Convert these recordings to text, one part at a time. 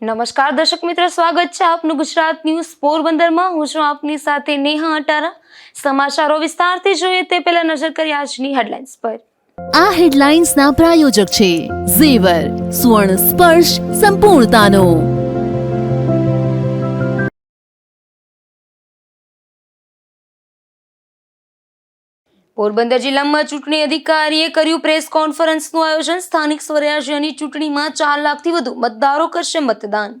નમસ્કાર દર્શક મિત્રો, સ્વાગત છે આપનું ગુજરાત ન્યૂઝ પોરબંદરમાં। હું છું આપની સાથે નેહા અટારા। સમાચારો વિસ્તારથી જોઈએ તે પહેલા નજર કરીએ આજની હેડલાઇન્સ પર। આ હેડલાઇન્સના પ્રાયોજક છે ઝેવર, સ્વર્ણ સ્પર્શ સંપૂર્ણતાનો। પોરબંદર જિલ્લામાં ચૂંટણી અધિકારીએ કર્યું પ્રેસ કોન્ફરન્સનું આયોજન। સ્થાનિક સ્વરાજ્યની ચૂંટણીમાં 4 લાખથી વધુ મતદારો કરશે મતદાન।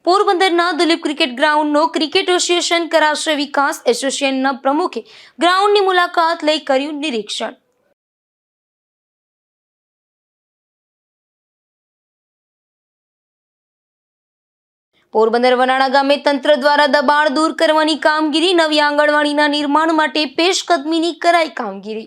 પોરબંદરના દુલીપ ક્રિકેટ ગ્રાઉન્ડનો ક્રિકેટ એસોસિએશન કરાશે વિકાસ। એસોસિએશનના પ્રમુખે ગ્રાઉન્ડની મુલાકાત લઈ કર્યું નિરીક્ષણ। પોરબંદર વનાણા ગામે તંત્ર દ્વારા દબાણ દૂર કરવાની કામગીરી। નવી આંગણવાડીના નિર્માણ માટે પેશકદમીની કરાઈ કામગીરી।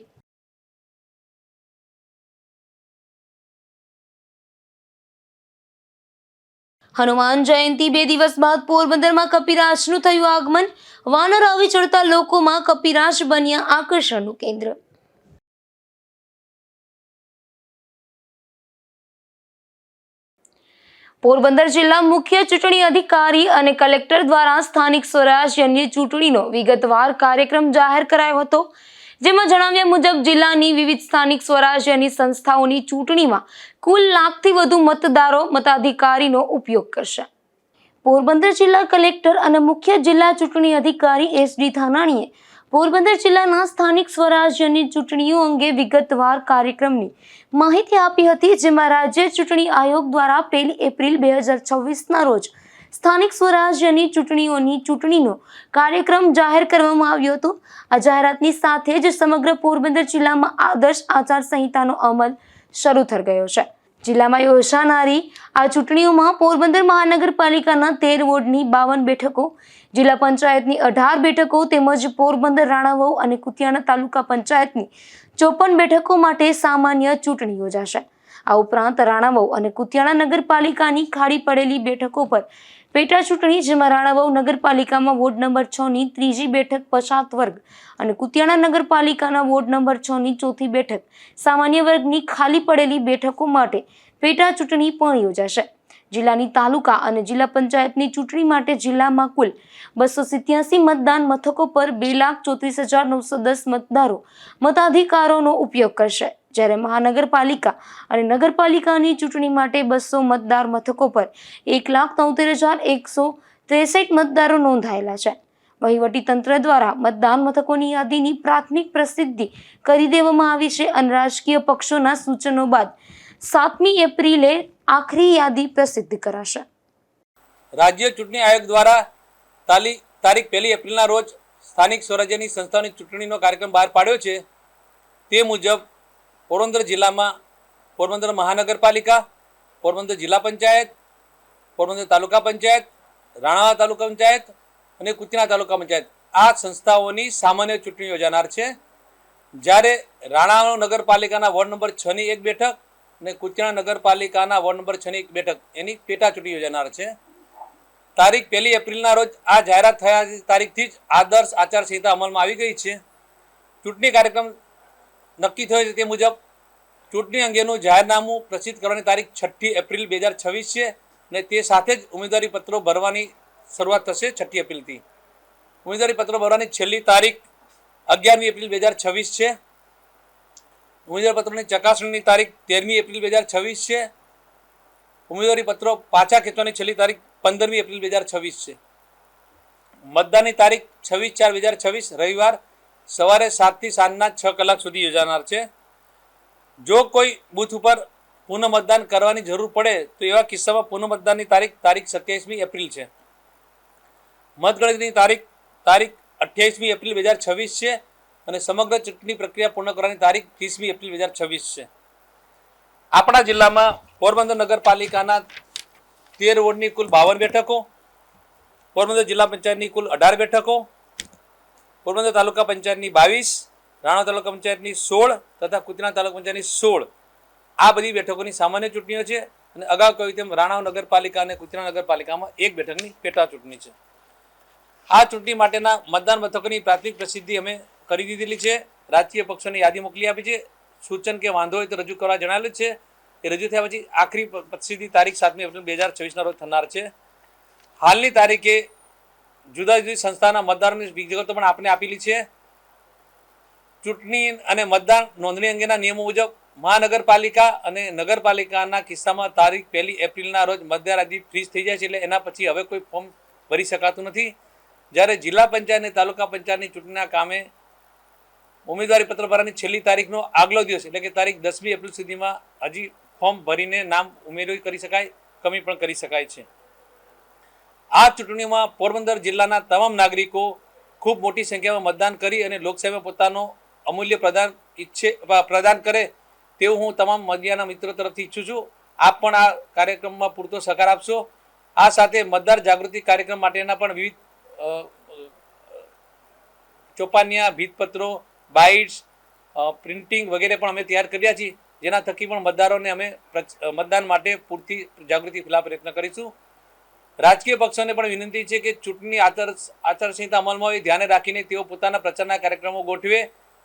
હનુમાન જયંતિ 2 દિવસ બાદ પોરબંદરમાં કપિરાજનું થયું આગમન। વાનર આવી ચડતા લોકોમાં કપિરાજ બન્યા આકર્ષણનું કેન્દ્ર। પોરબંદર જિલ્લા મુખ્ય ચૂંટણી અધિકારી અને કલેક્ટર દ્વારા સ્થાનિક સ્વરાજ્યની ચૂંટણીનો વિગતવાર કાર્યક્રમ જાહેર કરાયો હતો, જેમાં જણાવ્યા મુજબ જિલ્લાની વિવિધ સ્થાનિક સ્વરાજ્યની સંસ્થાઓની ચૂંટણીમાં કુલ લાખથી વધુ મતદારો મતાધિકારીનો ઉપયોગ કરશે। પોરબંદર જિલ્લા કલેક્ટર અને મુખ્ય જિલ્લા ચૂંટણી અધિકારી SD ધાનાણીએ પોરબંદર જિલ્લાના સ્થાનિક સ્વરાજ્યની ચૂંટણીઓ અંગે વિગતવાર કાર્યક્રમની માહિતી આપી હતી, જેમાં રાજ્ય ચૂંટણી આયોગ દ્વારા 1 એપ્રિલ 2026ના રોજ સ્થાનિક સ્વરાજ્યની ચૂંટણીઓની ચૂંટણીનો કાર્યક્રમ જાહેર કરવામાં આવ્યો હતો। આ જાહેરાતની સાથે જ સમગ્ર પોરબંદર જિલ્લામાં આદર્શ આચારસંહિતાનો અમલ શરૂ થઈ ગયો છે। જિલ્લામાં યોજાનારી આ ચૂંટણીઓમાં પોરબંદર મહાનગરપાલિકાના 13 વોર્ડની 52 બેઠકો, જિલ્લા પંચાયતની 18 બેઠકો તેમજ પોરબંદર રાણાવાવ અને કુતિયાણા તાલુકા પંચાયતની 54 બેઠકો માટે સામાન્ય ચૂંટણી યોજાશે। આ ઉપરાંત રાણાવાવ અને કુતિયાણા નગરપાલિકાની ખાલી પડેલી બેઠકો પર પેટા ચૂંટણી, જેમાં રાણાવાવ નગરપાલિકામાં વોર્ડ નંબર 6ની 3જી બેઠક પછાત વર્ગ અને કુતિયાણા નગરપાલિકાના વોર્ડ નંબર 6ની 4થી બેઠક સામાન્ય વર્ગની ખાલી પડેલી બેઠકો માટે પેટા ચૂંટણી પણ યોજાશે। જિલ્લાની તાલુકા અને જિલ્લા પંચાયતની ચૂંટણી માટે જિલ્લામાં કુલ 287 મતદાન મથકો પર 2,34,910 મતદારો મતાધિકારોનો ઉપયોગ કરશે, જ્યારે મહાનગરપાલિકા અને નગરપાલિકાની ચૂંટણી માટે 200 મતદાર મથકો પર 1,73,163 મતદારો નોંધાયેલા છે। વહીવટી તંત્ર દ્વારા મતદાન મથકોની યાદીની પ્રાથમિક પ્રસિદ્ધિ કરી દેવામાં આવી છે અને રાજકીય પક્ષોના સૂચનો બાદ 7મી એપ્રિલે આખરી યાદી પ્રસિદ્ધ કરાશે। રાજ્ય ચૂંટણી આયોગ દ્વારા તારીખ 1 એપ્રિલના રોજ સ્થાનિક સ્વરાજ્યની સંસ્થાઓની ચૂંટણીનો કાર્યક્રમ બહાર પાડ્યો છે। તે મુજબ પોરબંદર જિલ્લામાં પોરબંદર મહાનગરપાલિકા, પોરબંદર જિલ્લા પંચાયત, પોરબંદર તાલુકા પંચાયત, રાણાવાવ તાલુકા પંચાયત અને કુતિયાણા તાલુકા પંચાયત આ સંસ્થાઓની સામાન્ય ચૂંટણી યોજાનાર છે, જ્યારે રાણાવાવ નગરપાલિકાના વોર્ડ નંબર 6ની 1 બેઠક અને કુતિયાણા નગરપાલિકાના વોર્ડ નંબર 6ની 1 બેઠક એની પેટા ચૂંટણી યોજાનાર છે। તારીખ 1 એપ્રિલના રોજ આ જાહેરાત થયા તારીખથી જ આદર્શ આચારસંહિતા અમલમાં આવી ગઈ છે। ચૂંટણી કાર્યક્રમ નક્કી થયો છે તે મુજબ ચૂંટણી અંગેનું જાહેરનામું પ્રસિદ્ધ કરવાની તારીખ 6 એપ્રિલ 2026 છે અને તે સાથે જ ઉમેદવારી પત્રો ભરવાની શરૂઆત થશે 6 એપ્રિલથી। ઉમેદવારી પત્રો ભરવાની છેલ્લી તારીખ 11મી એપ્રિલ 2026 છે। ઉમેદવારી પત્રોની ચકાસણીની તારીખ 13મી એપ્રિલ 2026 છે। ઉમેદવારી પત્રો પાછા ખેંચવાની છેલ્લી તારીખ 15મી એપ્રિલ 2026 છે। મતદાનની તારીખ 26/4/2026 રવિવાર સવારે 7 થી સાંજના 6 કલાક સુધી યોજાનાર છે। જો કોઈ બૂથ ઉપર પુનઃ મતદાન કરવાની જરૂર પડે તો એવા કિસ્સામાં પુનઃ મતદાનની તારીખ 27મી એપ્રિલ છે। મતગણતરીની તારીખ 28મી એપ્રિલ 2026 છે અને સમગ્ર ચૂંટણી પ્રક્રિયા પૂર્ણ કરવાની તારીખ 30મી એપ્રિલ 2026 છે। આપણા જિલ્લામાં પોરબંદર નગરપાલિકાના 13 વોર્ડની કુલ 52 બેઠકો, પોરબંદર જિલ્લા પંચાયતની કુલ 18 બેઠકો, પોરબંદર તાલુકા પંચાયતની 22, રાણાવાવ તાલુકા પંચાયતની 16 તથા કુતિયાણા તાલુકા પંચાયતની 16 આ બધી બેઠકોની સામાન્ય ચૂંટણીઓ છે અને અગાઉ કહ્યું તેમ રાણાવાવ નગરપાલિકા અને કુતિયાણા નગરપાલિકામાં 1 બેઠકની પેટા ચૂંટણી છે। આ ચૂંટણી માટેના મતદાન મથકોની પ્રાથમિક પ્રસિદ્ધિ અમે કરી દીધેલી છે। રાજકીય પક્ષોની યાદી મોકલી આપી છે. સૂચન કે વાંધો હોય તો રજૂ કરવા જણાવેલું છે. એ રજૂ થયા પછી આખરી પછીની તારીખ 7મી એપ્રિલ 2024 રોજ થનાર છે. હાલની તારીખે જુદા જુદી સંસ્થાના મતદારોની વિગતો પણ આપને આપેલી છે. ચૂંટણી અને મતદાન નોંધણી અંગેના નિયમો મુજબ મહાનગરપાલિકા અને નગરપાલિકાના કિસ્સામાં તારીખ 1 એપ્રિલના રોજ મતદાર યાદી ફ્રીઝ થઈ જાય છે. એટલે એના પછી હવે કોઈ ફોર્મ ભરી શકાતું નથી. જ્યારે જિલ્લા પંચાયત અને તાલુકા પંચાયતની ચૂંટણીના કામે ઉમેદવારી પત્ર ભરવાની છેલ્લી તારીખનો આગલો દિવસ એટલે કે તારીખ 10મી એપ્રિલ સુધીમાં હજી ફોર્મ ભરીને નામ ઉમેદવારી કરી શકાય, કમી પણ કરી શકાય છે. આ ચૂંટણીમાં પોરબંદર જિલ્લાના તમામ નાગરિકો ખૂબ મોટી સંખ્યામાં મતદાન કરી અને લોકસભામાં પોતાનો અમૂલ્ય પ્રદાન કરે તેવું હું તમામ મીડિયાના મિત્રો તરફથી ઈચ્છું છું. આપ પણ આ કાર્યક્રમમાં પૂરતો સહકાર આપશો. આ સાથે મતદાર જાગૃતિ કાર્યક્રમ માટેના પણ વિવિધ ચોપાનિયા, ભીતપત્રો, બાઇટ્સ, પ્રિન્ટિંગ વગેરે પણ અમે તૈયાર કર્યા છીએ, જેના થકી પણ મતદારોને અમે મતદાન માટે પૂરતી જાગૃતિ ફેલાવવા પ્રયત્ન કરીશું. રાજકીય પક્ષોને પણ વિનંતી છે કે ચૂંટણી આચારસંહિતા અમલમાં હોય ધ્યાને રાખીને તેઓ પોતાના પ્રચારના કાર્યક્રમો ગોઠવે.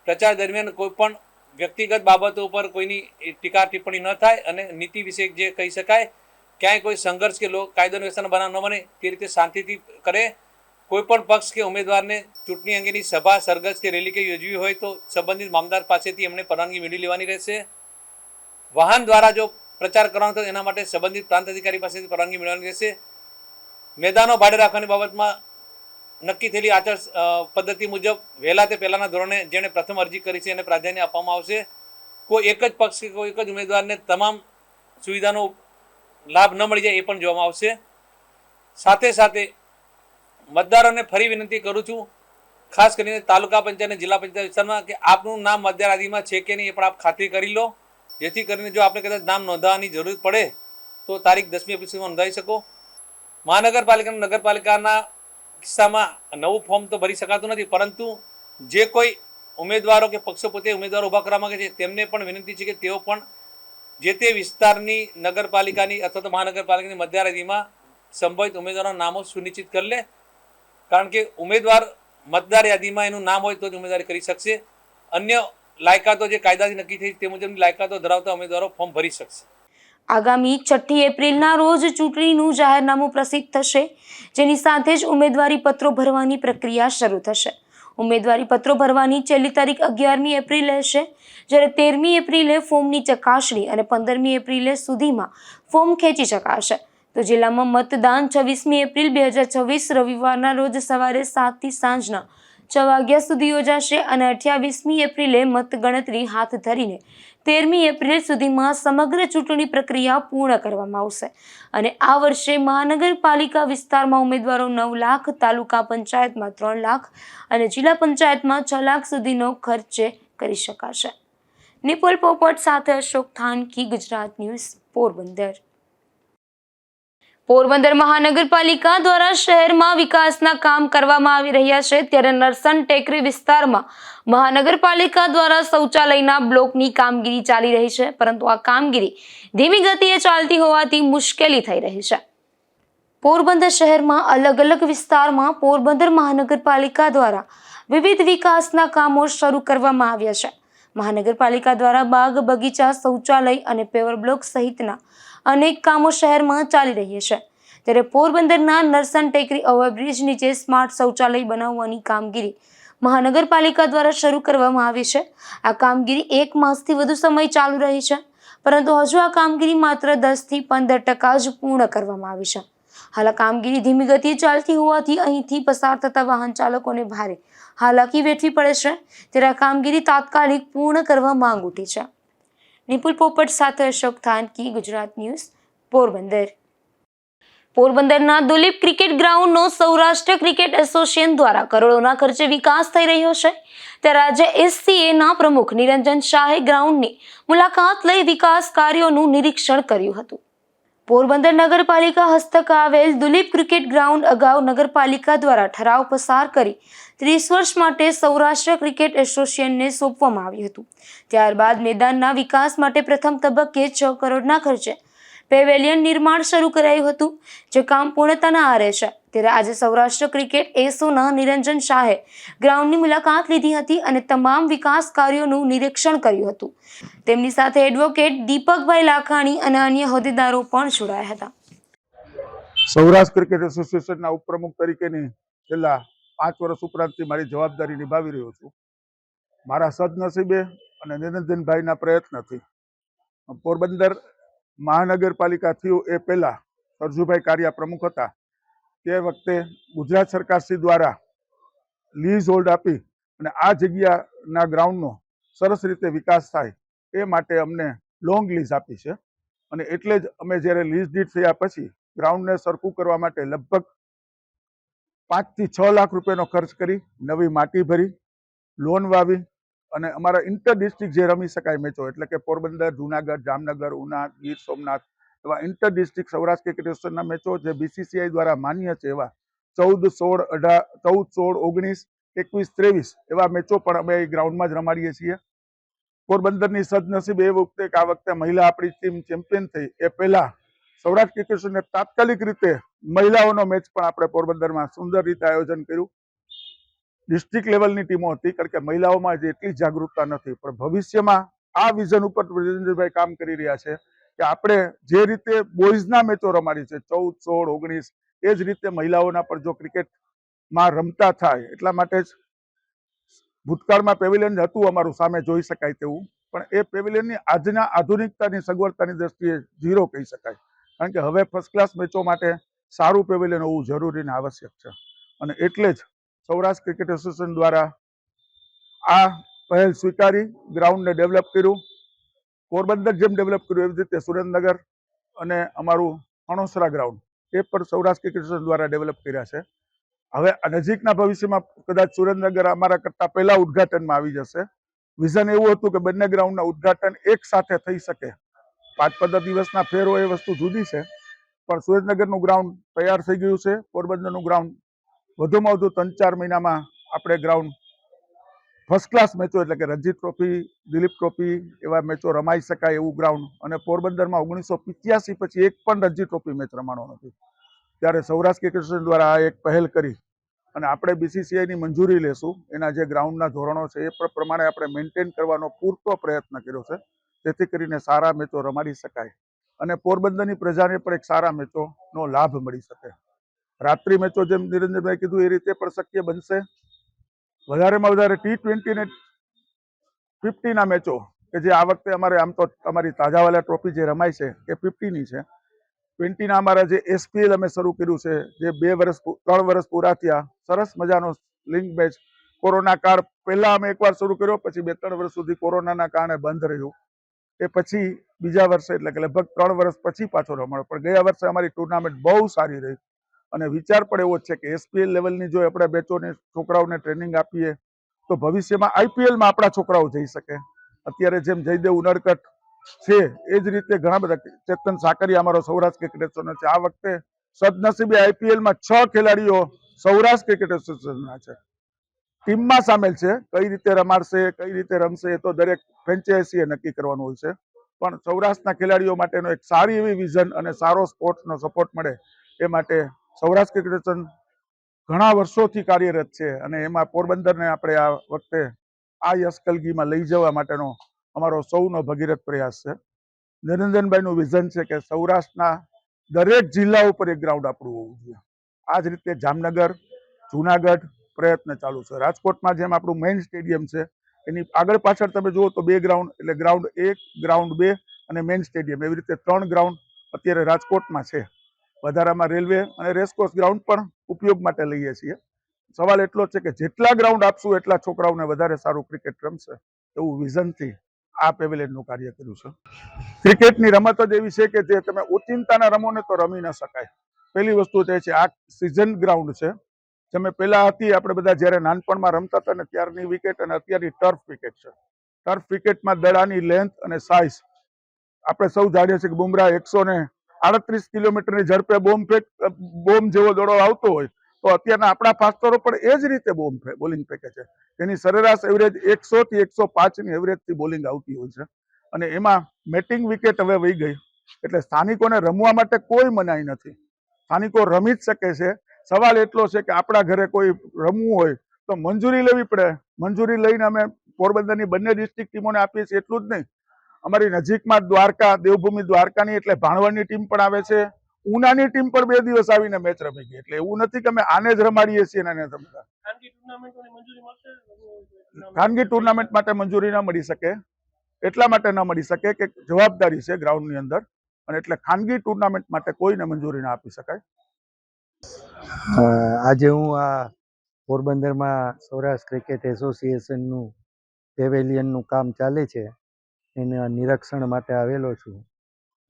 પ્રચાર દરમિયાન કોઈ પણ વ્યક્તિગત બાબતો ઉપર કોઈની ટીકા ટિપ્પણી ન થાય અને નીતિ વિશે જે કહી શકાય, ક્યાંય કોઈ સંઘર્ષ કે કાયદો વ્યવસ્થાનો બનાવ ન બને તે રીતે શાંતિથી કરે. કોઈ પણ પક્ષ કે ઉમેદવારને ચૂંટણી અંગેની સભા, સરઘસ કે રેલી કે યોજવી હોય તો સંબંધિત મામલતદાર પાસેથી એમણે પરવાનગી મેળવી લેવાની રહેશે. વાહન દ્વારા જો પ્રચાર કરવાનો થાય એના માટે સંબંધિત પ્રાંત અધિકારી પાસેથી પરવાનગી મેળવવાની રહેશે. મેદાનો ભાડે રાખવાની બાબતમાં નક્કી થયેલી આચાર પદ્ધતિ મુજબ વહેલા તે પહેલાંના ધોરણે જેણે પ્રથમ અરજી કરી છે એને પ્રાધાન્ય આપવામાં આવશે. કોઈ એક જ પક્ષ કે કોઈ એક જ ઉમેદવારને તમામ સુવિધાનો લાભ ન મળી જાય એ પણ જોવામાં આવશે. સાથે સાથે મતદારોને ફરી વિનંતી કરું છું, ખાસ કરીને તાલુકા પંચાયત અને જિલ્લા પંચાયત વિસ્તારમાં, કે આપનું નામ મતદાર યાદીમાં છે કે નહીં એ પણ આપ ખાતરી કરી લો, જેથી કરીને જો આપણે કદાચ નામ નોંધાવવાની જરૂર પડે તો તારીખ 10મી એપ્રિલ સુધીમાં નોંધાવી શકો. મહાનગરપાલિકા અને નગરપાલિકાના કિસ્સામાં નવું ફોર્મ તો ભરી શકાતું નથી, પરંતુ જે કોઈ ઉમેદવારો કે પક્ષો પોતે ઉમેદવારો ઊભા કરવા માગે છે તેમને પણ વિનંતી છે કે તેઓ પણ જે તે વિસ્તારની નગરપાલિકાની અથવા તો મહાનગરપાલિકાની મતદાર યાદીમાં સંભવિત ઉમેદવારોના નામો સુનિશ્ચિત કરી લે. કારણ કે ઉમેદવાર મતદાર યાદીમાં એનું નામ હોય તો જ ઉમેદવારી કરી શકશે. અન્ય લાયકાતો જે કાયદાથી નક્કી થઈ તે મુજબની લાયકાતો ધરાવતા ઉમેદવારો ફોર્મ ભરી શકશે. આગામી 6 એપ્રિલના રોજ ચૂંટણીનું જાહેરનામું પ્રસિદ્ધ થશે, જેની સાથે જ ઉમેદવારી પત્રો ભરવાની પ્રક્રિયા શરૂ થશે. ઉમેદવારી પત્રો ભરવાની છેલ્લી તારીખ 11મી એપ્રિલ હશે, જ્યારે 13મી એપ્રિલે ફોર્મની ચકાસણી અને 15મી એપ્રિલે સુધીમાં ફોર્મ ખેંચી શકાશે. તો જિલ્લામાં મતદાન 26મી એપ્રિલ 2026 રવિવારના રોજ સવારે 7 થી સાંજના 6 વાગ્યા સુધી યોજાશે અને 28મી એપ્રિલે મતગણતરી હાથ ધરીને 13મી એપ્રિલ સુધીમાં સમગ્ર ચૂંટણી પ્રક્રિયા પૂર્ણ કરવામાં આવશે. અને આ વર્ષે મહાનગરપાલિકા વિસ્તારમાં ઉમેદવારો 9 લાખ, તાલુકા પંચાયતમાં 3 લાખ અને જિલ્લા પંચાયતમાં 6 લાખ સુધીનો ખર્ચે કરી શકાશે. નિપુલ પોપટ સાથે અશોક થાનકી, ગુજરાત ન્યૂઝ, પોરબંદર. પોરબંદર મહાનગરપાલિકા દ્વારા શહેરમાં વિકાસના કામ કરવામાં આવી રહ્યા છે, ત્યારે નરસન ટેકરી વિસ્તારમાં મહાનગરપાલિકા દ્વારા શૌચાલયના બ્લોકની કામગીરી ચાલી રહી છે, પરંતુ આ કામગીરી ધીમી ગતિએ ચાલતી હોવાથી મુશ્કેલી થઈ રહી છે. પોરબંદર શહેરમાં અલગ અલગ વિસ્તારમાં પોરબંદર મહાનગરપાલિકા દ્વારા વિવિધ વિકાસના કામો શરૂ કરવામાં આવ્યા છે. મહાનગરપાલિકા દ્વારા બાગ, બગીચા, શૌચાલય અને પેવર બ્લોક સહિતના અનેક કામો શહેરમાં ચાલી રહ્યા છે, ત્યારે પોરબંદરના નરસન ટેકરી ઓવરબ્રિજ નીચે સ્માર્ટ શૌચાલય બનાવવાની કામગીરી મહાનગરપાલિકા દ્વારા શરૂ કરવામાં આવી છે. આ કામગીરી 1 માસથી વધુ સમય ચાલુ રહી છે, પરંતુ હજુ આ કામગીરી માત્ર 10 થી 15% જ પૂર્ણ કરવામાં આવી છે. હાલ આ કામગીરી ધીમી ગતિએ ચાલતી હોવાથી અહીંથી પસાર થતા વાહન ચાલકોને ભારે હાલાકી વેઠવી પડે છે, ત્યારે આ કામગીરી તાત્કાલિક પૂર્ણ કરવા માંગ ઉઠી છે. નિપુલ પોપટ સાથે અશોક થાનકી, ગુજરાત ન્યૂઝ, પોરબંદર. પોરબંદરના દુલીપ ક્રિકેટ ગ્રાઉન્ડનો સૌરાષ્ટ્ર ક્રિકેટ એસોસિએશન દ્વારા કરોડોના ખર્ચે વિકાસ થઈ રહ્યો છે, ત્યારે આજે SCAના પ્રમુખ નિરંજન શાહે ગ્રાઉન્ડની મુલાકાત લઈ વિકાસ કાર્યોનું નિરીક્ષણ કર્યું હતું. પોરબંદર નગરપાલિકા હસ્તક આવેલ દુલીપ ક્રિકેટ ગ્રાઉન્ડ અગાઉ નગરપાલિકા દ્વારા ઠરાવ પસાર કરી 30 વર્ષ માટે સૌરાષ્ટ્ર ક્રિકેટ એસોસિએશનને સોંપવામાં આવ્યું હતું. ત્યારબાદ મેદાનના વિકાસ માટે પ્રથમ તબક્કે 6 કરોડના ખર્ચે પેવેલિયન નિર્માણ શરૂ કરાયું હતું, જે કામ પૂર્ણતાના આરે છે. ત્યારે આજે સૌરાષ્ટ્ર ક્રિકેટ એસોના નિરંજન શાહે ગ્રાઉન્ડની મુલાકાત લીધી હતી અને તમામ વિકાસ કાર્યોનું નિરીક્ષણ કર્યું હતું. તેમની સાથે એડવોકેટ દીપકભાઈ લાખાણી અને અન્ય હોદ્દેદારો પણ જોડાયા હતા. સૌરાષ્ટ્ર ક્રિકેટ એસોસિએશનના ઉપપ્રમુખ તરીકેની છેલ્લા 5 વર્ષ ઉપરાંતથી મારી જવાબદારી નિભાવી રહ્યો છું. મારા સદનસીબે અને નિરંજનભાઈના પ્રયત્નથી પોરબંદર મહાનગરપાલિકા થયું એ પહેલા સરજુભાઈ કારિયા પ્રમુખ હતા. તે વખતે ગુજરાત સરકારશ્રી દ્વારા લીઝ હોલ્ડ આપી અને આ જગ્યાના ગ્રાઉન્ડનો સરસ રીતે વિકાસ થાય એ માટે અમને લોંગ લીઝ આપી છે. અને એટલે જ અમે જ્યારે લીઝ ડીડ થયા પછી ગ્રાઉન્ડને સરખું કરવા માટે લગભગ 5 થી 6 લાખ રૂપિયાનો ખર્ચ કરી, નવી માટી ભરી, લોન વાવી અને અમારા ઇન્ટર ડિસ્ટ્રિક્ટ જે રમી શકાય મેચો એટલે કે પોરબંદર, જુનાગઢ, જામનગર, ઉના, ગીર સોમનાથ એવા ઇન્ટર ડિસ્ટ્રિક્ટ સૌરાષ્ટ્ર ક્રિકેટ એસોસિએશનના મેચો જે BCCI દ્વારા માન્ય છે એવા 14, 16, 19, 21, 23 એવા મેચો પણ અમે ગ્રાઉન્ડમાં જ રમાડીએ છીએ. પોરબંદરની સદનસીબ એ વખતે કે આ વખતે મહિલા આપણી ટીમ ચેમ્પિયન થઈ એ પહેલા સૌરાષ્ટ્ર ક્રિકેટ એસોસિએશને તાત્કાલિક રીતે મહિલાઓનો મેચ પણ આપણે પોરબંદરમાં સુંદર રીતે આયોજન કર્યું. ડિસ્ટ્રિક્ટ લેવલની ટીમો હતી કારણ કે મહિલાઓમાં એટલી જાગૃતતા નથી, પણ ભવિષ્યમાં આ વિઝન ઉપર નિરંજનભાઈ કામ કરી રહ્યા છે કે આપણે જે રીતે બોયઝના મેચો રમાડી છે 14, 16, 19 એ જ રીતે મહિલાઓના પર જો ક્રિકેટમાં રમતા થાય એટલા માટે જ ભૂતકાળમાં પેવેલિયન હતું અમારું સામે જોઈ શકાય તેવું, પણ એ પેવેલિયનની આજના આધુનિકતાની સગવડતાની દ્રષ્ટિએ ઝીરો કહી શકાય. કારણ કે હવે ફર્સ્ટ ક્લાસ મેચો માટે સારું પેવેલિયન હોવું જરૂરી અને આવશ્યક છે. અને એટલે જ સૌરાષ્ટ્ર ક્રિકેટ એસોસિએશન દ્વારા આ પહેલ સ્વીકારી ગ્રાઉન્ડને ડેવલપ કર્યું. પોરબંદર જેમ ડેવલપ કર્યું એવી રીતે સુરેન્દ્રનગર અને અમારું અણોસરા ગ્રાઉન્ડ એ પણ સૌરાષ્ટ્ર ક્રિકેટ એસોસિએશન દ્વારા ડેવલપ કર્યા છે. હવે નજીકના ભવિષ્યમાં કદાચ સુરેન્દ્રનગર અમારા કરતા પહેલા ઉદ્ઘાટનમાં આવી જશે. વિઝન એવું હતું કે બંને ગ્રાઉન્ડના ઉદ્ઘાટન એક સાથે થઈ શકે. 5-15 દિવસના ફેર હોય એ વસ્તુ જુદી છે, પણ સુરેન્દ્રનગરનું ગ્રાઉન્ડ તૈયાર થઈ ગયું છે. પોરબંદરનું ગ્રાઉન્ડ વધુમાં વધુ 3-4 મહિનામાં આપણે ગ્રાઉન્ડ ફર્સ્ટ ક્લાસ મેચો એટલે કે રણજી ટ્રોફી, દિલીપ ટ્રોફી એવા મેચો રમાઈ શકાય એવું ગ્રાઉન્ડ. અને પોરબંદરમાં 1985 પછી એક પણ રણજી ટ્રોફી મેચ રમાણો નથી. ત્યારે સૌરાષ્ટ્ર ક્રિકેટ એસોસિએશન દ્વારા આ એક પહેલ કરી અને આપણે BCCIની મંજૂરી લેશું. એના જે ગ્રાઉન્ડના ધોરણો છે એ પ્રમાણે આપણે મેન્ટેન કરવાનો પૂરતો પ્રયત્ન કર્યો છે, જેથી કરીને સારા મેચો રમાડી શકાય અને પોરબંદરની પ્રજાને પણ એક સારા મેચોનો લાભ મળી શકે. રાત્રિ મેચો જેમ નિરંજનભાઈ કીધું એ રીતે પણ શક્ય બનશે. વધારેમાં વધારે T20 ને 50ના મેચો કે જે આ વખતે અમારે આમ તો અમારી તાજાવાલા ટ્રોફી જે રમાય છે એ 50ની છે. 20ના અમારા જે SPL અમે શરૂ કર્યું છે, જે 3 વર્ષ પૂરા થયા, સરસ મજાનો લિંક મેચ. કોરોના કાળ પહેલા અમે એકવાર શરૂ કર્યો, પછી 2-3 વર્ષ સુધી કોરોનાના કારણે બંધ રહ્યું. એ પછી બીજા વર્ષે એટલે કે લગભગ 3 વર્ષ પછી પાછો રમાડો. પણ ગયા વર્ષે અમારી ટુર્નામેન્ટ બહુ સારી રહી અને વિચાર પણ એવો છે કે SPL લેવલની જો આપણે બેચોને છોકરાઓને ટ્રેનિંગ આપીએ તો ભવિષ્યમાં IPLમાં આપણા છોકરાઓ જઈ શકે. અત્યારે જેમ જયદેવ ઉનડકટ છે એ જ રીતે ઘણા બધા, ચેતન સાકરિયા અમારો સૌરાષ્ટ્ર ક્રિકેટ એસોસિએશનનો છે. આ વખતે સદનસીબે IPLમાં 6 ખેલાડીઓ સૌરાષ્ટ્ર ક્રિકેટ એસોસિએશનના છે, ટીમમાં સામેલ છે. કઈ રીતે રમાડશે, કઈ રીતે રમશે એ તો દરેક ફ્રેન્ચાઇઝીએ નક્કી કરવાનું હોય છે, પણ સૌરાષ્ટ્રના ખેલાડીઓ માટેનો એક સારી એવી વિઝન અને સારો સ્પોર્ટ્સનો સપોર્ટ મળે એ માટે સૌરાષ્ટ્ર ક્રિકેટ એસોસિએશન ઘણા વર્ષોથી કાર્યરત છે અને એમાં પોરબંદરને આપણે આ વખતે આ યશકલગીમાં લઈ જવા માટેનો અમારો સૌનો ભગીરથ પ્રયાસ છે. નિરંજનભાઈનું વિઝન છે કે સૌરાષ્ટ્રના દરેક જિલ્લા ઉપર એક ગ્રાઉન્ડ આપણું હોવું જોઈએ. આ જ રીતે જામનગર, જુનાગઢ પ્રયત્ન ચાલુ છે. રાજકોટમાં જેમ આપણું મેઇન સ્ટેડિયમ છે એની આગળ પાછળ તમે જુઓ તો 2 ગ્રાઉન્ડ એટલે ગ્રાઉન્ડ 1, ગ્રાઉન્ડ 2 અને મેઇન સ્ટેડિયમ એવી રીતે 3 ગ્રાઉન્ડ અત્યારે રાજકોટમાં છે. વધારામાં રેલવે અને રેસકોર્સ ગ્રાઉન્ડ પણ ઉપયોગ માટે લઈએ છીએ. સવાલ એટલો જ છે કે જેટલા ગ્રાઉન્ડ આપશું એટલા છોકરાઓને વધારે સારું ક્રિકેટ રમશે એવું વિઝનથી આ પેવેલિયનનું કાર્ય કર્યું છે. ક્રિકેટની રમત જ એવી છે કે જે તમે ઓચિંતાના રમો ને તો રમી ન શકાય. પહેલી વસ્તુ તે છે આ સિઝન ગ્રાઉન્ડ છે. જેમ પહેલા હતી આપણે બધા જ્યારે નાનપણમાં રમતા હતા ને ત્યારની વિકેટ અને અત્યારની ટર્ફ વિકેટ છે. ટર્ફ વિકેટમાં દડાની લેન્થ અને સાઇઝ આપણે સૌ જાણીએ છીએ કે બુમરાહ 138 કિલોમીટરની ઝડપે બોમ્બ જેવો દડો આવતો હોય તો અત્યારના આપણા ફાસ્ટરો પણ એ જ રીતે બોલિંગ ફેંકે છે. એની સરેરાશ એવરેજ 100 થી 105ની એવરેજથી બોલિંગ આવતી હોય છે અને એમાં મેટિંગ વિકેટ હવે વહી ગઈ. એટલે સ્થાનિકોને રમવા માટે કોઈ મનાઈ નથી. સ્થાનિકો રમી જ શકે છે. સવાલ એટલો છે કે આપણા ઘરે કોઈ રમવું હોય તો મંજૂરી લેવી પડે. મંજૂરી લઈને અમે પોરબંદરની બંને ડિસ્ટ્રિક્ટ ટીમોને આપીએ છીએ. એટલું જ નહીં, અમારી નજીકમાં દ્વારકા, દેવભૂમિ દ્વારકાની એટલે ભાણવડની ટીમ પણ આવે છે. ઉનાની ટીમ પણ 2 દિવસ આવીને મેચ રમી ગઈ. એટલે એવું નથી કે અમે આને જ રમાડીએ છીએ ને આને જ રમતા. ખાનગી ટુર્નામેન્ટ માટે મંજૂરી ન મળી શકે. એટલા માટે ન મળી શકે કે જવાબદારી છે ગ્રાઉન્ડની અંદર, અને એટલે ખાનગી ટુર્નામેન્ટ માટે કોઈને મંજૂરી ના આપી શકાય. આજે હું આ પોરબંદરમાં સૌરાષ્ટ્ર ક્રિકેટ એસોસિએશનનું પેવેલિયનનું કામ ચાલે છે એના નિરીક્ષણ માટે આવેલો છું,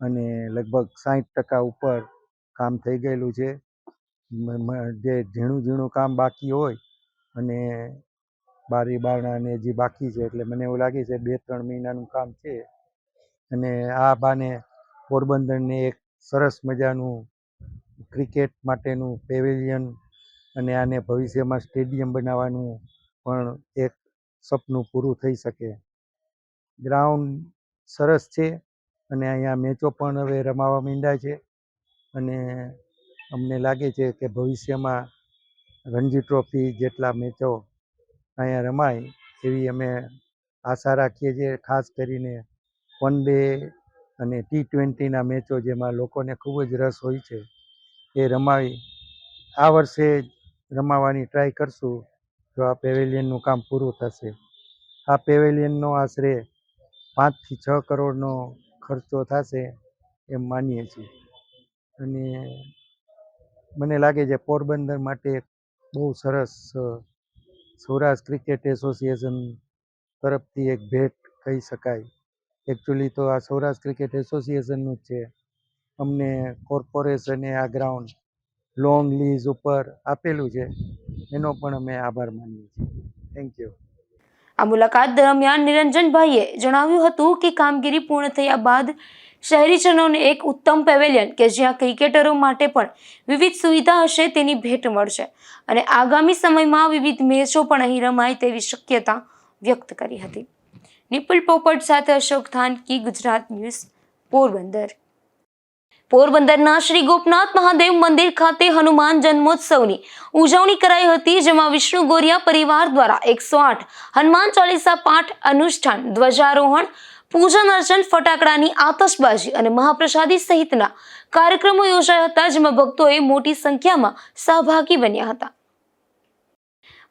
અને લગભગ 60% ઉપર કામ થઈ ગયેલું છે. જે ઝીણું કામ બાકી હોય અને બારી બારણા ને જે બાકી છે, એટલે મને એવું લાગે છે 2-3 મહિનાનું કામ છે. અને આ બાને પોરબંદરને એક સરસ મજાનું ક્રિકેટ માટેનું પેવેલિયન અને આને ભવિષ્યમાં સ્ટેડિયમ બનાવવાનું પણ એક સપનું પૂરું થઈ શકે. ગ્રાઉન્ડ સરસ છે અને અહીંયા મેચો પણ હવે રમાવા માંડ્યા છે, અને અમને લાગે છે કે ભવિષ્યમાં રણજી ટ્રોફી જેટલા મેચો અહીંયા રમાય એવી અમે આશા રાખીએ છીએ. ખાસ કરીને વન ડે અને T20ના મેચો જેમાં લોકોને ખૂબ જ રસ હોય છે એ રમાવી આ વર્ષે રમાવાની ટ્રાય કરશું જો આ પેવેલિયનનું કામ પૂરું થશે. આ પેવેલિયનનો આશરે 5 થી 6 કરોડનો ખર્ચો થશે એમ માનીએ છીએ, અને મને લાગે છે પોરબંદર માટે બહુ સરસ સૌરાષ્ટ્ર ક્રિકેટ એસોસિએશન તરફથી એક ભેટ કહી શકાય. એકચ્યુઅલી તો આ સૌરાષ્ટ્ર ક્રિકેટ એસોસિએશનનું જ છે. અમને કોર્પોરેશને આ ગ્રાઉન્ડ લોંગ લીઝ ઉપર આપેલું છે, એનો પણ અમે આભાર માનીએ છીએ. Thank you. આ મુલાકાત દરમિયાન નિરંજનભાઈએ જણાવ્યું હતું કે કામગીરી પૂર્ણ થયા બાદ શહેરીજનોને એક ઉત્તમ પેવેલિયન કે જ્યાં ક્રિકેટરો માટે પણ વિવિધ સુવિધા હશે તેની ભેટ મળશે, અને આગામી સમયમાં વિવિધ મેચો પણ અહીં રમાય તેવી શક્યતા વ્યક્ત કરી હતી. નિપુલ પોપટ સાથે અશોક થાનકી, ગુજરાત ન્યૂઝ, પોરબંદર. પોરબંદરના શ્રી ગોપનાથ મહાદેવ મંદિર ખાતે હનુમાન જન્મોત્સવની ઉજવણી કરાઈ હતી, જેમાં વિષ્ણુ ગોરિયા પરિવાર દ્વારા 108 હનુમાન ચાલીસા પાઠ, અનુષ્ઠાન, ધ્વજારોહણ, પૂજન અર્ચન, ફટાકડાની આતશબાજી અને મહાપ્રસાદી સહિતના કાર્યક્રમો યોજાયા હતા, જેમાં ભક્તોએ મોટી સંખ્યામાં સહભાગી બન્યા હતા.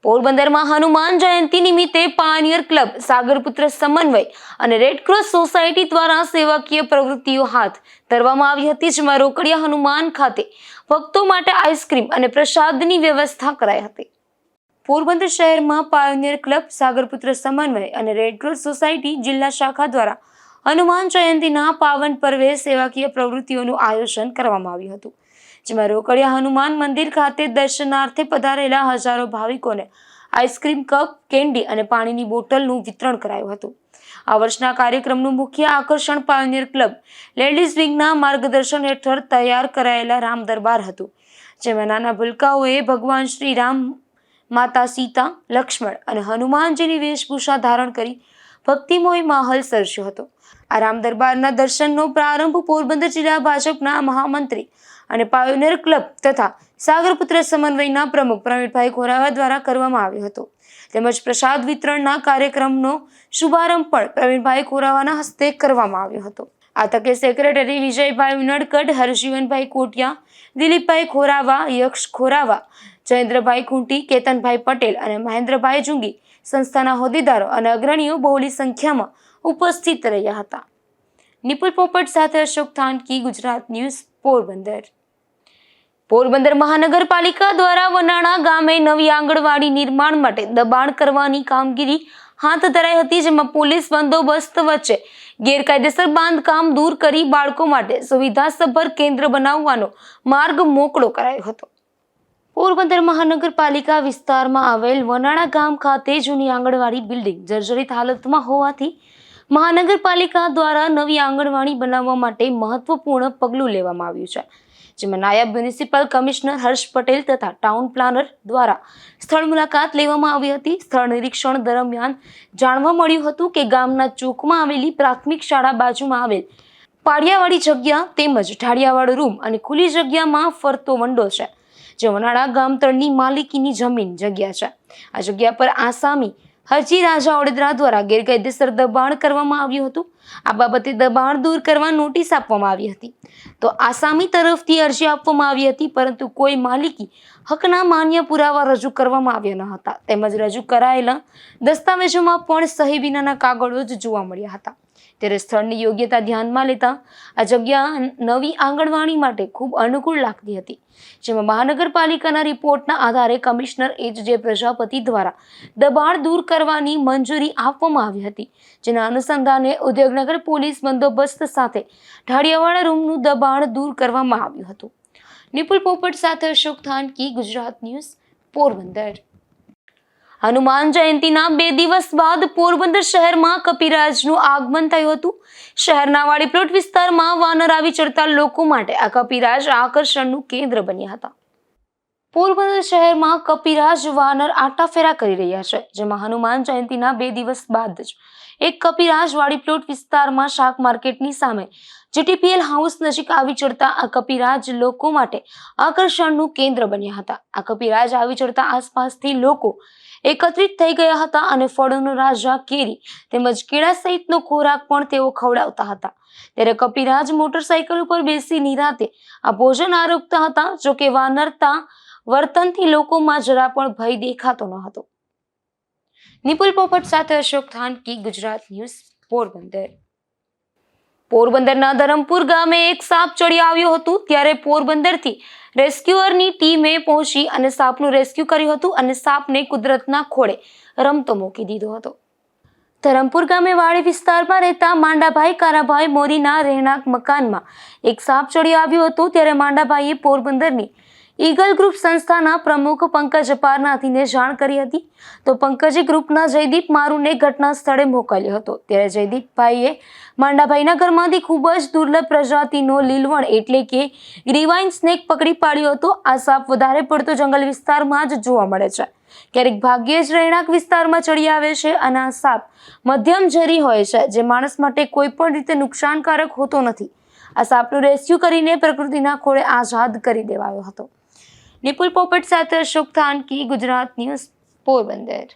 પોરબંદરમાં હનુમાન જયંતિ નિમિત્તે પાયોનિયર ક્લબ, સાગરપુત્ર સમન્વય અને રેડક્રોસ સોસાયટી દ્વારા સેવાકીય પ્રવૃત્તિઓ હાથ ધરવામાં આવી હતી, જેમાં રોકડિયા હનુમાન ખાતે ભક્તો માટે આઈસ્ક્રીમ અને પ્રસાદની વ્યવસ્થા કરાઈ હતી. પોરબંદર શહેરમાં પાયોનિયર ક્લબ, સાગરપુત્ર સમન્વય અને રેડક્રોસ સોસાયટી જિલ્લા શાખા દ્વારા હનુમાન જયંતિના પાવન પર્વે સેવાકીય પ્રવૃત્તિઓનું આયોજન કરવામાં આવ્યું હતું, જેમાં રોકડિયા હનુમાન મંદિર ખાતે દર્શનાર્થે પધારેલા હજારો ભાવિકોને આઈસ્ક્રીમ, કપ, કેન્ડી અને પાણીની બોટલનું વિતરણ કરાયું હતું. આ વર્ષના કાર્યક્રમનું મુખ્ય આકર્ષણ પાયોનિયર ક્લબ લેડીઝ વિંગના માર્ગદર્શન હેઠળ તૈયાર કરાયેલા રામ દરબાર હતું, જેમાં નાના ભૂલકાઓએ ભગવાન શ્રી રામ, માતા સીતા, લક્ષ્મણ અને હનુમાનજીની વેશભૂષા ધારણ કરી ભક્તિમય માહોલ સર્જ્યો હતો. આ રામ દરબારના દર્શનનો પ્રારંભ પોરબંદર જિલ્લા ભાજપના મહામંત્રી અને પાયોનિયર ક્લબ તથા સાગરપુત્ર સમન્વયના પ્રમુખ પ્રવીણભાઈ ખોરાવા દ્વારા કરવામાં આવ્યો હતો, તેમજ પ્રસાદ વિતરણના કાર્યક્રમનો શુભારંભ પણ પ્રવીણભાઈ ખોરાવાના હસ્તે કરવામાં આવ્યો હતો. આ તકે સેક્રેટરી વિજયભાઈ ઉનડકટ, હરજીવનભાઈ કોટિયા, દિલીપભાઈ ખોરાવા, યક્ષ ખોરાવા, જયેન્દ્રભાઈ ખૂંટી, કેતનભાઈ પટેલ અને મહેન્દ્રભાઈ જુંગી સંસ્થાના હોદ્દેદારો અને અગ્રણીઓ બહોળી સંખ્યામાં ઉપસ્થિત રહ્યા હતા. નિપુલ પોપટ સાથે અશોક થાનકી, ગુજરાત ન્યૂઝ, પોરબંદર. પોરબંદર મહાનગરપાલિકા દ્વારા વનાણા ગામે નવી આંગણવાડી નિર્માણ માટે દબાણ કરવાની કામગીરી હાથ ધરાઈ હતી, જેમાં પોલીસ બંદોબસ્ત વચ્ચે ગેરકાયદેસર બાંધકામ દૂર કરી બાળકો માટે સુવિધાસભર કેન્દ્ર બનાવવાનો માર્ગ મોકળો કરાયો હતો. પોરબંદર મહાનગરપાલિકા વિસ્તારમાં આવેલ વનાણા ગામ ખાતે જૂની આંગણવાડી બિલ્ડિંગ જર્જરિત હાલતમાં હોવાથી મહાનગરપાલિકા દ્વારા નવી આંગણવાડી બનાવવા માટે મહત્વપૂર્ણ પગલું લેવામાં આવ્યું છે, જેમાં નાયબ મ્યુનિસિપલ કમિશનર હર્ષ પટેલ તથા ટાઉન પ્લાનર દ્વારા સ્થળ મુલાકાત લેવામાં આવી હતી. સ્થળ નિરીક્ષણ દરમિયાન જાણવા મળ્યું હતું કે ગામના ચોકમાં આવેલી પ્રાથમિક શાળા બાજુમાં આવેલ પાડિયાવાળી જગ્યા તેમજ ઢાળિયાવાળો રૂમ અને ખુલ્લી જગ્યામાં ફરતો વંડો છે, જે વનાળા ગામ તળની માલિકીની જમીન જગ્યા છે. આ જગ્યા પર આસામી હજી રાજા વડોદરા દ્વારા ગેરકાયદેસર દબાણ કરવામાં આવ્યું હતું. આ બાબતે દબાણ દૂર કરવા નોટિસ આપવામાં આવી હતી. તો આસામી તરફથી અરજી આપવામાં આવી હતી, પરંતુ કોઈ માલિકી હકના માન્ય પુરાવા રજૂ કરવામાં આવ્યા ન હતા. તેમજ રજૂ કરાયેલા દસ્તાવેજોમાં પણ સહી વિનાના કાગળો જ જોવા મળ્યા હતા. ત્યારે સ્થળની યોગ્યતા ધ્યાનમાં લેતા આ જગ્યા નવી આંગણવાડી માટે ખૂબ અનુકૂળ લાગતી હતી, જેમાં મહાનગરપાલિકાના રિપોર્ટના આધારે કમિશનર એચ.જે. પ્રજાપતિ દ્વારા દબાણ દૂર કરવાની મંજૂરી આપવામાં આવી હતી. જેના અનુસંધાને ઉદ્યોગનગર પોલીસ બંદોબસ્ત સાથે ઢાળિયાવાળા રૂમનું દબાણ દૂર કરવામાં આવ્યું હતું. નિપુલ પોપટ સાથે અશોક થાનકી, ગુજરાત ન્યૂઝ, પોરબંદર. હનુમાન જયંતીના 2 દિવસ બાદ પોરબંદર શહેરમાં કપિરાજનું આગમન થયું હતું. શહેરના વાડી પ્લોટ વિસ્તારમાં વાનર આવી ચડતા લોકો માટે આ કપિરાજ આકર્ષણનું કેન્દ્ર બન્યા હતા. પોરબંદર શહેરમાં કપિરાજ વાનર આટાફેરા કરી રહ્યા છે, જેમાં હનુમાન જયંતીના 2 દિવસ બાદ જ એક કપિરાજ વાડી પ્લોટ વિસ્તારમાં શાક માર્કેટની સામે જીટીપીએલ હાઉસ નજીક આવી ચડતા આ કપિરાજ લોકો માટે આકર્ષણનું કેન્દ્ર બન્યા હતા. આ કપિરાજ આવી ચડતા આસપાસથી લોકો એકત્રિત થઈ ગયા હતા અને ફળોનો રાજા કેરી તેમજ કેળા સહિતનો ખોરાક પણ તેઓ ખવડાવતા હતા. ત્યારે કપિરાજ મોટરસાયકલ ઉપર બેસી નિરાતે આ ભોજન આરોગતા હતા. જોકે વાનરતા વર્તનથી લોકોમાં જરા પણ ભય દેખાતો ન હતો. નિપુલ પોપટ સાથે અશોક થાનકી, ગુજરાત ન્યૂઝ, પોરબંદર. પોરબંદરના ધરમપુર ગામે એક સાપ ચડી આવ્યો હતો, ત્યારે પોરબંદરથી રેસ્ક્યુઅરની ટીમે પહોંચી અને સાપનું રેસ્ક્યુ કર્યું હતું અને સાપને કુદરતના ખોળે રમતો મૂકી દીધો હતો. ધરમપુર ગામે વાડી વિસ્તારમાં રહેતા માંડાભાઈ કારાભાઈ મોરીના રહેણાંક મકાનમાં એક સાપ ચડી આવ્યો હતો, ત્યારે માંડાભાઈએ પોરબંદરની ઈગલ ગ્રુપ સંસ્થાના પ્રમુખ પંકજ અપારનાથીને જાણ કરી હતી. તો પંકજે ગ્રુપના જયદીપ મારુને ઘટના સ્થળે મોકલ્યો હતો. ત્યારે જયદીપભાઈએ માંડાભાઈના ઘરમાંથી ખૂબ જ દુર્લભ પ્રજાતિનો લીલવણ એટલે કે ગ્રીવાઇન સ્નેક પકડી પાડ્યો હતો. આ સાપ વધારે પડતો જંગલ વિસ્તારમાં જ જોવા મળે છે, ક્યારેક ભાગ્યે જ રહેણાંક વિસ્તારમાં ચડી આવે છે અને આ સાપ મધ્યમ ઝેરી હોય છે, જે માણસ માટે કોઈ પણ રીતે નુકસાનકારક હોતો નથી. આ સાપનું રેસ્ક્યુ કરીને પ્રકૃતિના ખોળે આઝાદ કરી દેવાયો હતો. નિપુલ પોપટ સાથે અશોક થાનકી, ગુજરાત ન્યૂઝ, પોરબંદર.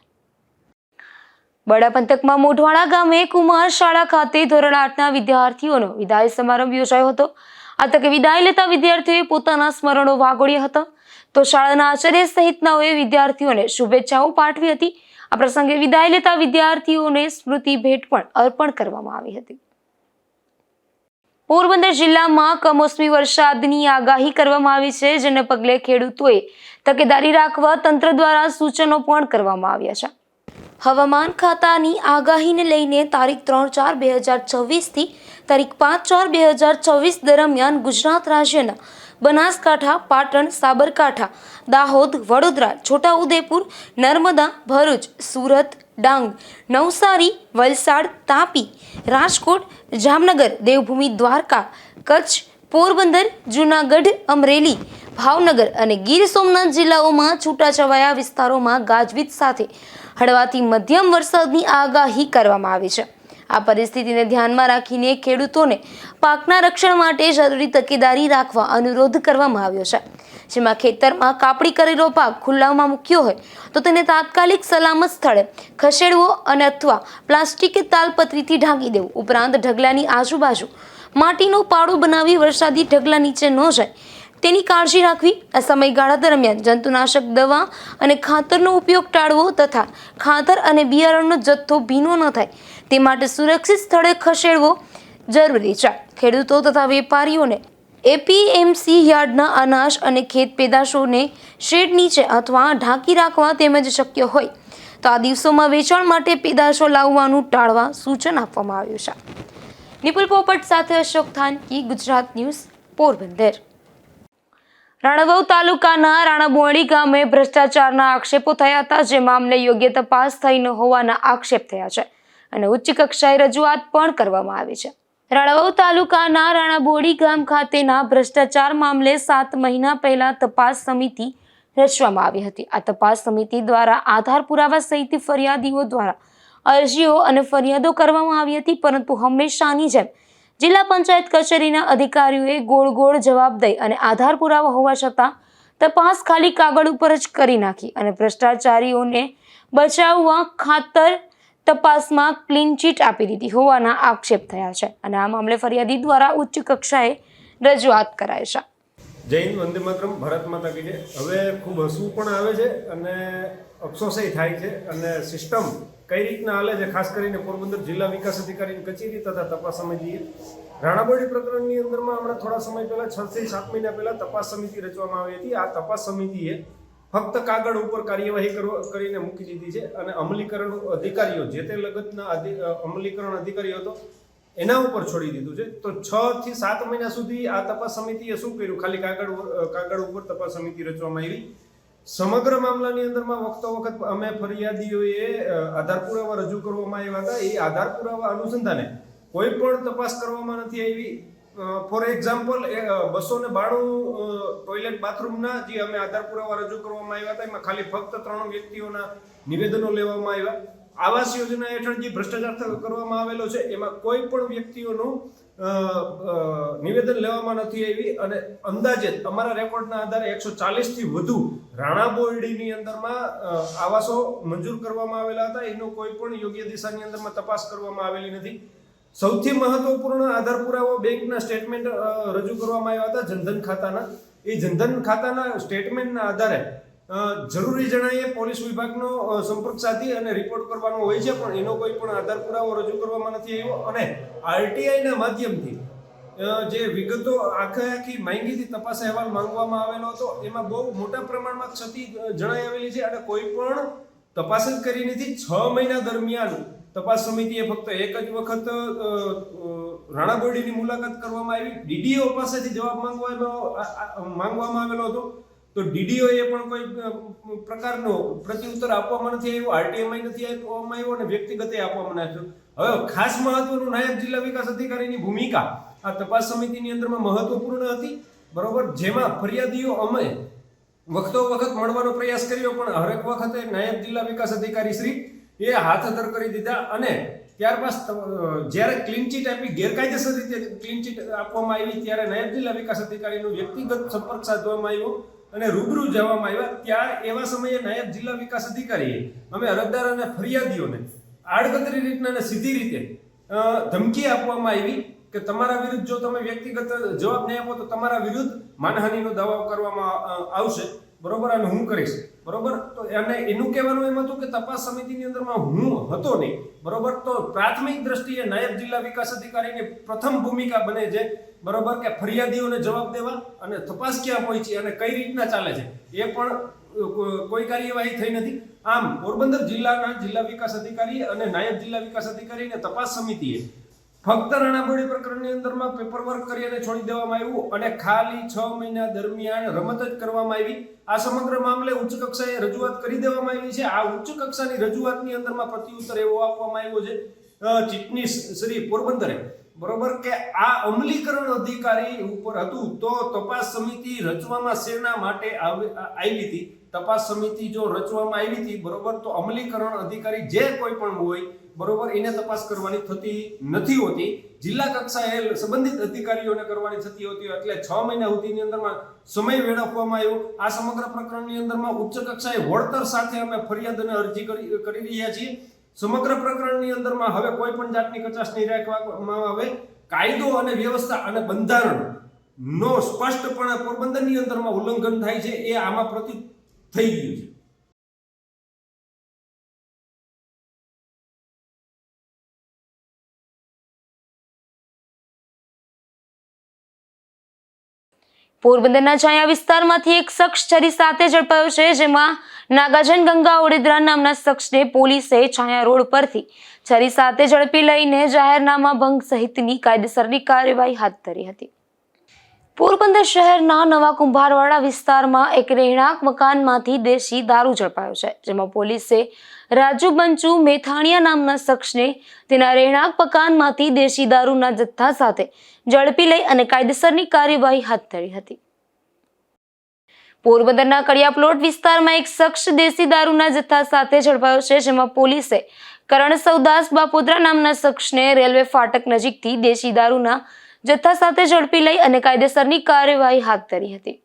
બડા પંથકમાં મોઢવાડા ગામે કુમાર શાળા ખાતે ધોરણ 8ના વિદ્યાર્થીઓનો વિદાય સમારંભ યોજાયો હતો. આ તકે વિદાય લેતા વિદ્યાર્થીઓએ પોતાના સ્મરણો વાગોળ્યા હતા. તો શાળાના આચાર્ય સહિતનાઓએ વિદ્યાર્થીઓને શુભેચ્છાઓ પાઠવી હતી. આ પ્રસંગે વિદાય લેતા વિદ્યાર્થીઓને સ્મૃતિ ભેટ પણ અર્પણ કરવામાં આવી હતી. પોરબંદર જિલ્લામાં કમોસમી વરસાદની આગાહી કરવામાં આવી છે, જેને પગલે ખેડૂતોએ તકેદારી રાખવા તંત્ર દ્વારા સૂચનો પણ કરવામાં આવ્યા છે. હવામાન ખાતાની આગાહીને લઈને તારીખ 3/4/2024 થી તારીખ 5/4/2024 દરમિયાન ગુજરાત રાજ્યના બનાસકાંઠા, પાટણ, સાબરકાંઠા, દાહોદ, વડોદરા, છોટાઉદેપુર, નર્મદા, ભરૂચ, સુરત, ડાંગ, નવસારી, વલસાડ, તાપી, રાજકોટ, જામનગર, દેવભૂમિ દ્વારકા, કચ્છ, પોરબંદર, જૂનાગઢ, અમરેલી, ભાવનગર અને ગીર સોમનાથ જિલ્લાઓમાં છૂટાછવાયા વિસ્તારોમાં ગાજવીજ સાથે હળવાથી મધ્યમ વરસાદની આગાહી કરવામાં આવી છે. આ પરિસ્થિતિને ધ્યાનમાં રાખીને ખેડૂતોને પાકના રક્ષણ માટે જરૂરી તકેદારી રાખવા અનુરોધ કરવામાં આવ્યો છે. જેમાં ખેતરમાં કાપણી કરેલો પાક ખુલ્લામાં મૂક્યો હોય તો તેને તાત્કાલિક સલામત સ્થળે ખસેડવો અને અથવા પ્લાસ્ટિક કે તાલપત્રીથી ઢાંકી દેવું. ઉપરાંત ઢગલાની આજુબાજુ માટીનો પાડો બનાવી વરસાદી ઢગલા નીચે ન જાય તેની કાળજી રાખવી. આ સમયગાળા દરમિયાન જંતુનાશક દવા અને ખાતરનો ઉપયોગ ટાળવો તથા ખાતર અને બિયારણનો જથ્થો ભીનો ન થાય તે માટે સુરક્ષિત સ્થળે ખસેડવો જરૂરી છે. ખેડૂતો તથા વેપારીઓને એપીએમસી યાર્ડના અનાજ અને ખેત પેદાશોને શેડ નીચે અથવા ઢાંકી રાખવા તેમજ શક્ય હોય તો આ દિવસોમાં વેચાણ માટે પેદાશો લાવવાનું ટાળવા સૂચન આપવામાં આવ્યું છે. નિપુલ પોપટ સાથે અશોક થાનકી, ગુજરાત ન્યૂઝ, પોરબંદર. રાણાવાવ તાલુકાના રાણાબોરડી ગામે ભ્રષ્ટાચારના આક્ષેપો થયા હતા, જે મામલે યોગ્ય તપાસ થઈ ન હોવાના આક્ષેપ થયા છે અને ઉચ્ચ કક્ષાએ રજૂઆત પણ કરવામાં આવી છે. રાણાવાવ તાલુકાના રાણાબોરડી ગામ ખાતેના ભ્રષ્ટાચાર મામલે 7 મહિના પહેલા તપાસ સમિતિ રચવામાં આવી હતી. આ તપાસ સમિતિ દ્વારા આધાર પુરાવા સહિત ફરિયાદીઓ દ્વારા અરજીઓ અને ફરિયાદો કરવામાં આવી હતી, પરંતુ હંમેશાની જેમ જિલ્લા પંચાયત કચેરીના અધિકારીઓએ ગોળ ગોળ જવાબ દઈ અને આધાર પુરાવા હોવા છતાં તપાસ ખાલી કાગળ ઉપર જ કરી નાખી અને ભ્રષ્ટાચારીઓને બચાવવા ખાતર તપાસમાં ક્લીન ચીટ આપી દીધી હોવાના આક્ષેપ થયા છે અને આ મામલે ફરિયાદી દ્વારા ઉચ્ચ કક્ષાએ રજૂઆત કરાઈ છે. જય હિન્દ, વંદે માતરમ, ભારત માતા કી જય. હવે ખૂબ હસવું પણ આવે છે અને અફસોસય થાય છે અને સિસ્ટમ કઈ રીતના હાલે છે, ખાસ કરીને પોરબંદર જિલ્લા વિકાસ અધિકારીની કચેરી તથા તપાસ સમિતિએ રાણાબોડી પ્રકરણની અંદરમાં હમણાં થોડા સમય પહેલા 6 થી 7 મહિના પહેલા તપાસ સમિતિ રચવામાં આવી હતી. આ તપાસ સમિતિએ ફક્ત કાગળ ઉપર કાર્યવાહી કરીને મૂકી દીધી છે અને અમલીકરણ અધિકારીઓ, જે તે લગતના અમલીકરણ અધિકારીઓ હતો એના ઉપર છોડી દીધું છે. તો 6 થી 7 મહિના સુધી આ તપાસ સમિતિએ શું કર્યું? ખાલી કાગળ ઉપર તપાસ સમિતિ રચવામાં આવી. સમગ્ર મામલાની અંદરમાં વખત અમે ફરિયાદીઓએ આધાર પુરાવા રજૂ કરવામાં આવ્યા હતા. એ આધાર પુરાવા અનુસંધાને કોઈ પણ તપાસ કરવામાં નથી આવી. ફોર એક્ઝામ્પલ 292 ટોયલેટ બાથરૂમના જે અમે આધાર પુરાવા રજૂ કરવામાં આવ્યા હતા એમાં ખાલી ફક્ત 3 વ્યક્તિઓના નિવેદનો લેવામાં આવ્યા. આવાસ યોજના હેઠળ જે ભ્રષ્ટાચાર કરવામાં આવેલો છે એમાં કોઈ પણ વ્યક્તિઓનું નિવેદન લેવામાં નથી આવી અને અંદાજે અમારા રેકોર્ડના આધારે 140 થી વધુ રાણાબોરડીની અંદરમાં આવાસો મંજૂર કરવામાં આવેલા હતા. એનો કોઈ પણ યોગ્ય દિશાની અંદરમાં તપાસ કરવામાં આવેલી નથી. સૌથી મહત્વપૂર્ણ આધાર પુરાવો બેંકના સ્ટેટમેન્ટ રજૂ કરવામાં આવ્યા હતા જનધન ખાતાના. એ જનધન ખાતાના સ્ટેટમેન્ટના આધારે જરૂરી જણાયે પોલીસ વિભાગનો સંપર્ક સાધી અને રિપોર્ટ કરવાનો હોય છે, પણ એનો કોઈ પણ આધાર પુરાવો રજૂ કરવામાં નથી આવ્યો અને આરટીઆઈના માધ્યમથી જે વિગતો આખી માંગીથી તપાસ અહેવાલ માંગવામાં આવેલો હતો એમાં બહુ મોટા પ્રમાણમાં ક્ષતિ જણાઈ આવેલી છે અને કોઈ પણ તપાસ જ કરી નથી. 6 મહિના દરમિયાન તપાસ સમિતિએ ફક્ત એક જ વખત રાણાબોરડીની મુલાકાત કરવામાં આવી. ડીડીઓ પાસેથી જવાબ માંગવામાં આવેલો હતો, તો ડીડીઓએ પણ કોઈ પ્રકારનો પ્રત્યુત્તર આપવામાં નથી આવ્યો, આરટીએમાં નથી આપવામાં આવ્યો અને વ્યક્તિગતે આપવામાં નથી આવ્યો. હવે ખાસ મહત્વનું નાયબ જિલ્લા વિકાસ અધિકારીની ભૂમિકા આ તપાસ સમિતિની અંદરમાં મહત્વપૂર્ણ હતી, બરોબર. જેમાં ફરિયાદીઓ અમે વખત મળવાનો પ્રયાસ કર્યો, પણ હરેક વખતે નાયબ જિલ્લા વિકાસ અધિકારી શ્રી એ હાથધર કરી દીધા અને ત્યારબાદ જ્યારે ક્લીન ચીટ આપી, ગેરકાયદેસર રીતે ક્લીન ચીટ આપવામાં આવી, ત્યારે નાયબ જિલ્લા વિકાસ અધિકારીનો વ્યક્તિગત સંપર્ક સાધવામાં આવ્યો અને રૂબરૂ જવામાં આવ્યા. ત્યાં એવા સમયે નાયબ જિલ્લા વિકાસ અધિકારીએ અમે અરજદાર અને ફરિયાદીઓને આડકતરી રીતના અને સીધી રીતે ધમકી આપવામાં આવી કે તમારા વિરુદ્ધ જો તમે વ્યક્તિગત જવાબ નહીં આપો તો તમારા વિરુદ્ધ માનહાનિનો દાવો કરવામાં આવશે, બરોબર, અને હું કરીશ, બરોબર. તો અને એનું કહેવાનું એમ હતું કે તપાસ સમિતિની અંદરમાં હું હતો નહીં, બરોબર. તો પ્રાથમિક દ્રષ્ટિએ નાયબ જિલ્લા વિકાસ અધિકારીની પ્રથમ ભૂમિકા બને છે, બરોબર, કે ફરિયાદીઓને જવાબ દેવા અને તપાસ ક્યાં પહોંચી અને કઈ રીતના ચાલે છે એ પણ કોઈ કાર્યવાહી થઈ નથી. આમ પોરબંદર જિલ્લાના જિલ્લા વિકાસ અધિકારી અને નાયબ જિલ્લા વિકાસ અધિકારીને તપાસ સમિતિએ ફક્ત રાણાબોરડી પ્રકરણની અંદરમાં પેપરવર્ક કરી અને છોડી દેવામાં આવ્યું અને ખાલી 6 મહિના દરમિયાન રમત જ કરવામાં આવી. આ સમગ્ર મામલે ઉચ્ચ કક્ષાએ રજૂઆત કરી દેવામાં આવી છે. આ ઉચ્ચ કક્ષાની રજૂઆતની અંદરમાં પ્રત્યુત્તર એવો આપવામાં આવ્યો છે ચીફની શ્રી પોરબંદરે, બરોબર, કે આ અમલીકરણ અધિકારી ઉપર હતું તો તપાસ સમિતિ રચવામાં શેના માટે આવી હતી? તપાસ સમિતિ જો રચવામાં આવી હતી, બરોબર, તો અમલીકરણ અધિકારી જે કોઈ પણ હોય, બરોબર, એને તપાસ કરવાની થતી નથી હોતી. જિલ્લા કક્ષાએ સંબંધિત અધિકારીઓને કરવાની થતી હોતી, એટલે 6 મહિના સુધીની અંદરમાં સમય વેડફવામાં આવ્યો. આ સમગ્ર પ્રકરણની અંદરમાં ઉચ્ચ કક્ષાએ વળતર સાથે અમે ફરિયાદ અને અરજી કરી રહ્યા છીએ. સમગ્ર પ્રકરણની અંદરમાં હવે કોઈ પણ જાતની કચાશ નહીં રાખવામાં આવે. કાયદો અને વ્યવસ્થા અને બંધારણ નો સ્પષ્ટપણે પોરબંદરની અંદરમાં ઉલ્લંઘન થાય છે, એ આમાં પ્રતીત થઈ ગયું છે. પોરબંદરના છાયા વિસ્તારમાંથી એક શખ્સ છરી સાથે ઝડપાયો છે, જેમાં નાગાજન ગંગા ઓડેદરા નામના શખ્સને પોલીસે છાયા રોડ પરથી છરી સાથે ઝડપી લઈને જાહેરનામા ભંગ સહિતની કાયદેસરની કાર્યવાહી હાથ ધરી હતી. પોરબંદર શહેરના નવા કુંભારવાડા વિસ્તારમાં એક રહેણાંક મકાનમાંથી દેશી દારૂ ઝડપાયો છે, જેમાં પોલીસે રાજુ બંચુ મેથાણીયા નામના શખ્સને તેના રહેણાંક મકાનમાંથી દેશી દારૂના જથ્થા સાથે ઝડપી લઈ અને કાયદેસરની કાર્યવાહી હાથ ધરી હતી. પોરબંદરના કડિયા પ્લોટ વિસ્તારમાં એક શખ્સ દેશી દારૂના જથ્થા સાથે ઝડપાયો છે, જેમાં પોલીસે કરણસૌદાસ બાપોદરા નામના શખ્સને રેલવે ફાટક નજીકથી દેશી દારૂના જથ્થા સાથે ઝડપી લઈ અને કાયદેસરની કાર્યવાહી હાથ ધરી હતી.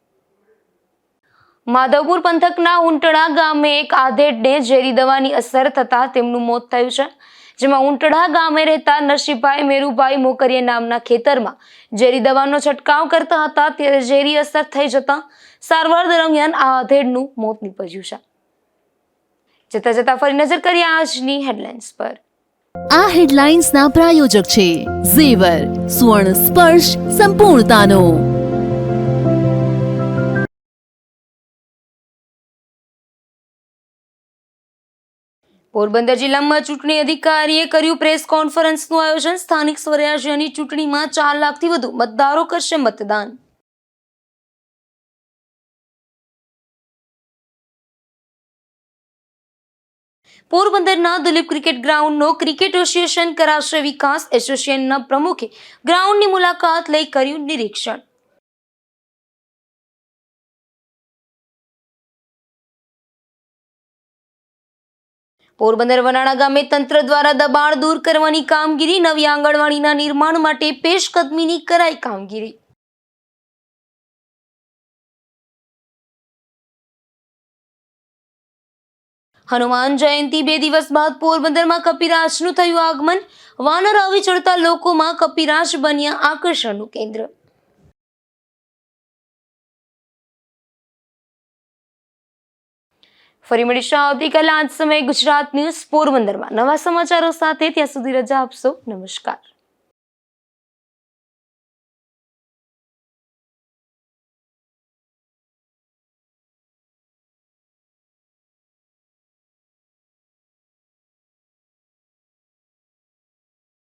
માધવપુર પંથકના ઉંટડા ગામે એક આધેડને ઝેરી દવાની અસર થતા તેમનું મોત થયું છે. જેમાં ઉંટડા ગામે રહેતા નરસિંહભાઈ મેરુભાઈ મોકરિયા નામના ખેતરમાં ઝેરી દવાનો છંટકાવ કરતા હતા ત્યારે ઝેરી અસર થઈ જતા સારવાર દરમિયાન આ આધેડનું મોત નીપજ્યું છે. જતા ફરી નજર કરીએ આજની હેડલાઇન્સ પર. આ હેડલાઇન્સના પ્રાયોજક છે ઝેવર, સુવર્ણ સ્પર્શ સંપૂર્ણતાનો. પોરબંદર જિલ્લામાં ચૂંટણી અધિકારીએ કર્યું પ્રેસ કોન્ફરન્સનું આયોજન. સ્થાનિક સ્વરાજ્યની ચૂંટણીમાં 4 લાખથી વધુ મતદારો કરશે મતદાન. પોરબંદરના દુલીપ ક્રિકેટ ગ્રાઉન્ડનો ક્રિકેટ એસોસિએશન કરાશે વિકાસ. એસોસિએશનના પ્રમુખે ગ્રાઉન્ડની મુલાકાત લઈ કર્યું નિરીક્ષણ. પોરબંદર વનાણા ગામે તંત્ર દ્વારા દબાણ દૂર કરવાની કામગીરી. નવી આંગણવાડીના નિર્માણ માટે પેશકદમીની કરાઈ કામગીરી. હનુમાન જયંતિ 2 દિવસ બાદ પોરબંદરમાં કપિરાજનું થયું આગમન. વાનર આવી ચડતા લોકોમાં કપિરાજ બન્યા આકર્ષણનું કેન્દ્ર. ફરી મળીશું આવતીકાલે આ જ સમયે ગુજરાત ન્યૂઝ પોરબંદરમાં નવા સમાચારો સાથે. ત્યાં સુધી રજા આપશો. નમસ્કાર.